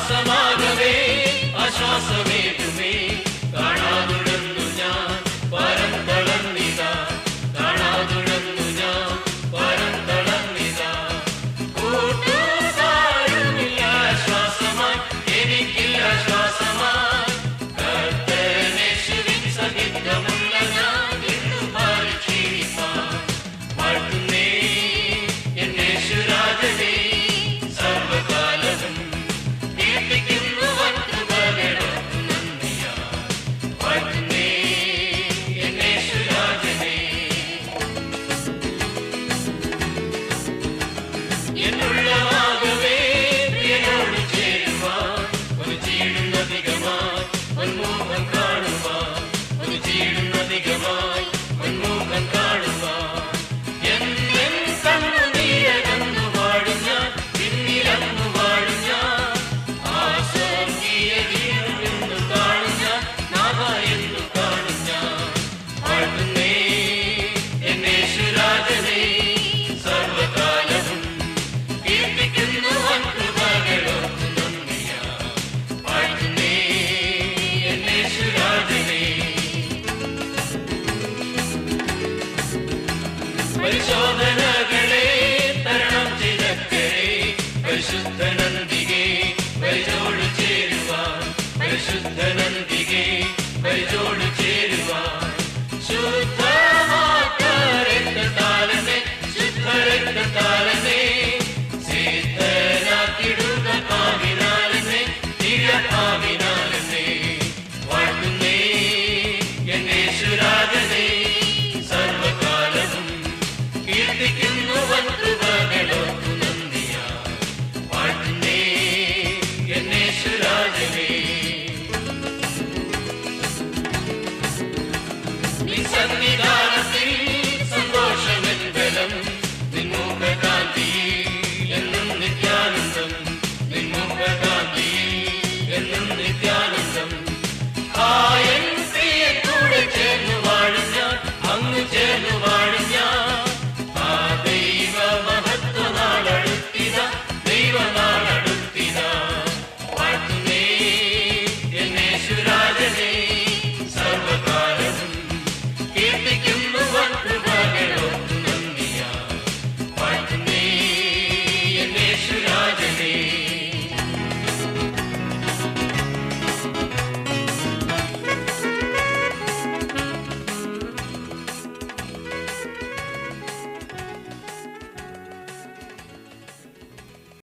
ശ്വാസമാകവേ ആശ്വാസമേകുമേ കാണാതുഴന്നു ഞാൻ പരം തളർന്നിതാ കാണാതുഴന്നു ഞാൻ പരം തളർന്നിതാ കൂട്ടുകാരുമില്ല ശ്വാസമായി എനിക്കില്ല ശ്വാസമായി കർത്തനേശുവിൻ സഹിതമുള്ള ഞാൻ ഇന്നു പരിക്ഷീണിപ്പാൻ വാഴ്ത്തുന്നേ എന്നേശുരാജനേ സർവകാലവും കീർത്തിക്കുന്നു വൻകൃപകളോർത്തു നന്ദിയാ വാഴ്ത്തുന്നേ എന്നേശുരാജനേ എന്നുള്ളവാകവേ പ്രിയനോട് ചേരുവാൻ ഒരു ചീടുന്നധികമായി ഉന്മുഖം കാണുവാൻ ഒരു ചീടുന്നധികമായി ഉന്മുഖം കാണുവാൻ എന്നെൻ കണ്ണുനീരകന്നു വാഴും ഞാൻ പിന്നിലന്നു വാഴും ഞാൻ ആ സ്വർഗീയ വീടും എന്നു കാണും ഞാൻ നാഥ എന്നു കാണും ഞാൻ വാഴ്ത്തുന്നേ എന്നേശുരാജനേ സർവകാലവും കീർത്തിക്കുന്നു വൻകൃപകളോർത്തു നന്ദിയാ വാഴ്ത്തുന്നേ എന്നേശുരാജനേ പരിശോധനകളെ തരണം ചെയ്തക്കരെ പരിശുദ്ധ നന്ദികെ പരിചോട് ചേരുവാൻ പരിശുദ്ധ നന്ദികെ പരിചോട് ചേരുവാൻ ശുദ്ധമാക്കരക്തത്താലനെ ശുദ്ധരക്തത്താലനെ സിദ്ധനാക്കിടുക പാവിനാലനെ ദിവ്യപാവിന